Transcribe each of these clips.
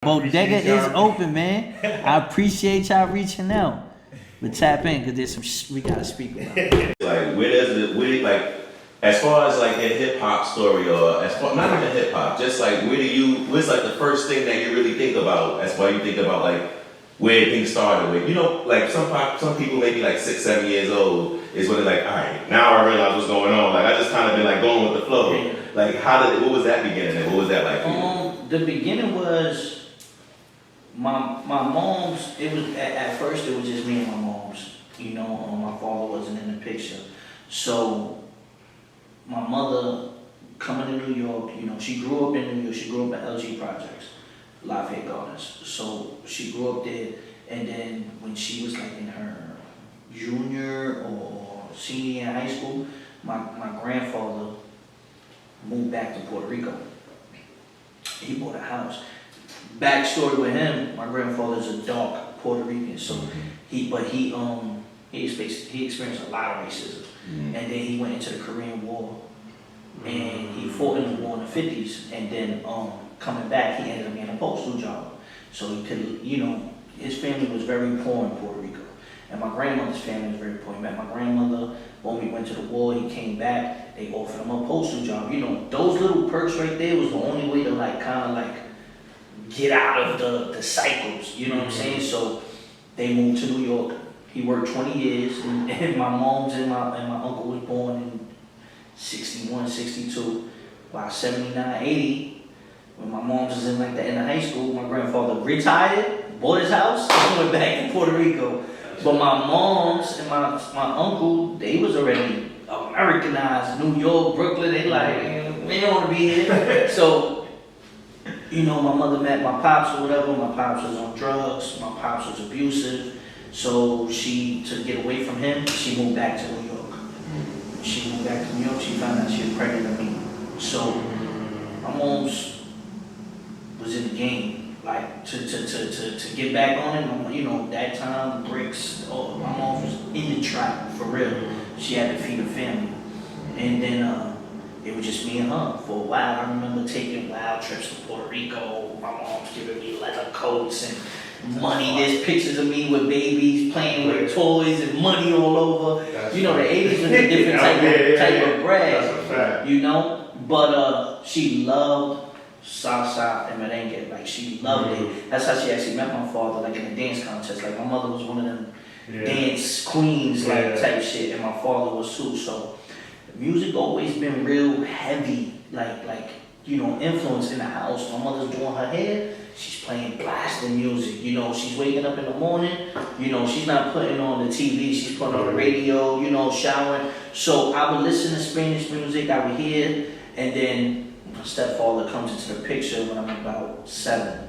Bodega is open, man. I appreciate y'all reaching out. But tap in, because there's some we gotta speak about. Like, like, as far as like that hip hop story, or as far, not even hip hop, just like what's like the first thing that you really think about as far you think about like where things started with? You know, like some people maybe like 6, 7 years old is when they're like, all right, now I realize what's going on. Like I just kind of been like going with the flow. Like what was that beginning and what was that like for you? The beginning was my mom's. It was at first it was just me and my mom's. You know, my father wasn't in the picture, so my mother coming to New York. You know, she grew up in New York. She grew up at LG Projects, Lafayette Gardens. So she grew up there, and then when she was like in her junior or senior year in high school, my grandfather moved back to Puerto Rico. He bought a house. Backstory with him, my grandfather's a dark Puerto Rican, so he experienced a lot of racism, and then he went into the Korean War, and he fought in the war in the 50s, and then coming back, he ended up getting a postal job, so he could, you know, his family was very poor in Puerto Rico, and my grandmother's family was very poor. He met my grandmother. When we went to the war, he came back. They offered him a postal job. You know, those little perks right there was the only way to like kind of like get out of the cycles, you know what I'm saying? So they moved to New York. He worked 20 years, and my mom's and my uncle was born in 61, 62. By 79, 80, when my mom was in like the end of high school, my grandfather retired, bought his house, and went back to Puerto Rico. But my mom's and my uncle, they was already Americanized. New York, Brooklyn, they like, we don't want to be here. So, you know, my mother met my pops or whatever. My pops was on drugs. My pops was abusive. So to get away from him, she moved back to New York. She moved back to New York. She found out she was pregnant with me. So my mom's was in the game, like to get back on it. You know, that time bricks. Oh, my mom was in the trap for real. She had to feed her family, and then it was just me and her for a while. I remember taking wild trips to Puerto Rico. My mom's giving me leather coats and money. There's pictures of me with babies playing with toys and money all over. You know, the 80s was a different type of bread, you know. But she loved salsa and merengue. Like, she loved it. That's how she actually met my father, like in a dance contest. Like, my mother was one of them dance queens, like type shit, and my father was too. So music always been real heavy, like you know, influence in the house. My mother's doing her hair, she's playing blasting music. You know, she's waking up in the morning, you know, she's not putting on the TV, she's putting on the radio, you know, showering. So I would listen to Spanish music, I would hear, and then my stepfather comes into the picture when I'm about 7.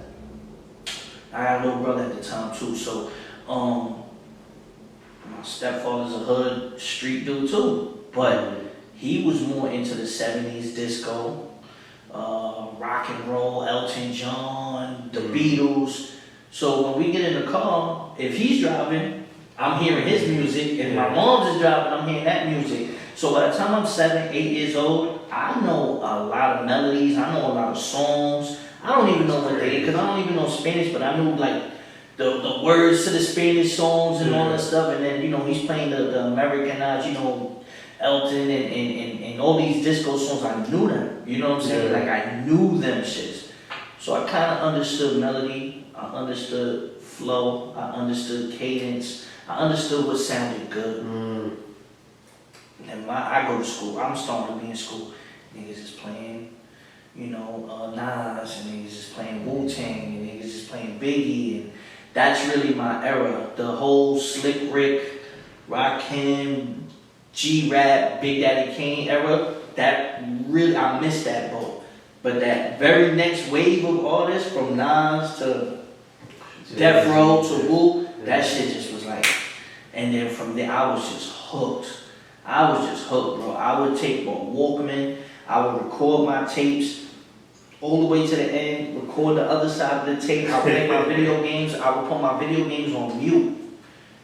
I had a little brother at the time too, so my stepfather's a hood street dude too, but he was more into the 70s disco, rock and roll, Elton John, the Beatles. So when we get in the car, if he's driving, I'm hearing his music. If my mom's is driving, I'm hearing that music. So by the time I'm 7, 8 years old, I know a lot of melodies. I know a lot of songs. I don't even know what they are, because I don't even know Spanish, but I knew like the words to the Spanish songs and all that stuff. And then, you know, he's playing the Americanized, you know, Elton and all these disco songs. I knew them, you know what I'm saying? Like, I knew them shits. So I kind of understood melody, I understood flow, I understood cadence, I understood what sounded good. And I go to school, I'm starting to be in school. Niggas is playing, you know, Nas, and niggas is playing Wu-Tang, and niggas is playing Biggie, and that's really my era. The whole Slick Rick, Rakim, G-Rap, Big Daddy Kane era, that really, I missed that boat. But that very next wave of artists, from Nas to Death Row to Wu, that shit just was like, and then from there, I was just hooked. Bro. I would take my Walkman, I would record my tapes all the way to the end, record the other side of the tape, I would play my video games, I would put my video games on mute,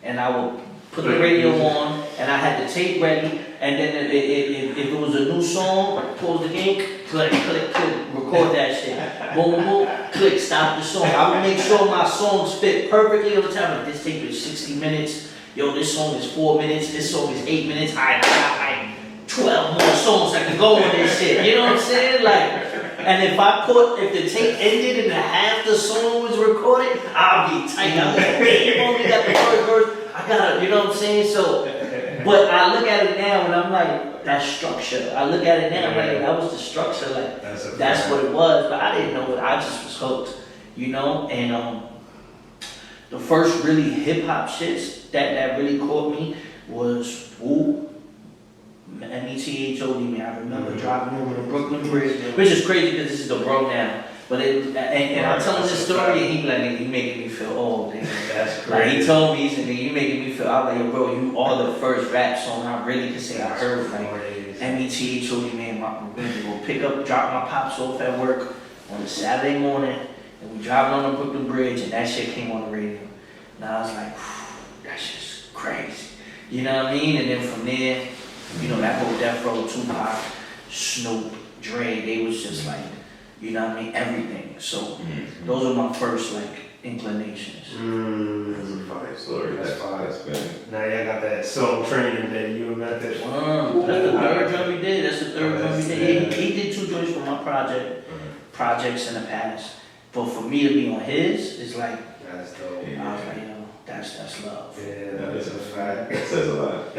and I would put the radio on, and I had the tape ready, and then if it was a new song, pause the game, click, click, click, record that shit. Boom, boom, boom, click, stop the song. I would make sure my songs fit perfectly all the time. Like, this tape is 60 minutes. Yo, this song is 4 minutes. This song is 8 minutes. I got like 12 more songs I can go on this shit. You know what I'm saying? Like, and if the tape ended and half the song was recorded, I'll be tight. I'm like, hey, you only got the first verse. I gotta, you know what I'm saying? So, but I look at it now and I'm like, that's structure. I look at it now, I'm like, that was the structure. Like, that's what it was. But I didn't know it. I just was hooked, you know? And the first really hip hop shits that really caught me was Woo. METHOD, man. I remember driving over the Brooklyn Bridge, which is crazy because this is the bro now. But and I'm telling this story, and he be like, nigga, you making me feel old, nigga. That's crazy. Like, he told me, he said, nigga, you making me feel, I was like, bro, you are the first rap song I really could say I heard. Like, METHOD, man, I'm going to go pick up, drop my pops off at work on a Saturday morning, and we driving on the Brooklyn Bridge, and that shit came on the radio. And I was like, that's just crazy. You know what I mean? And then from there, you know, that whole Death Row, Tupac, Snoop, Dre, they was just like, you know what I mean, everything. So those are my first like inclinations. That's a fire story. That's fire. That's good. Now y'all got that song training that you and that. That's the third drum we did. That's the third drum we did. He did 2 joints for my projects in the past. But for me to be on his, it's like, That's dope. I was like, yo, that's love. Yeah, that's a fact. It says a lot.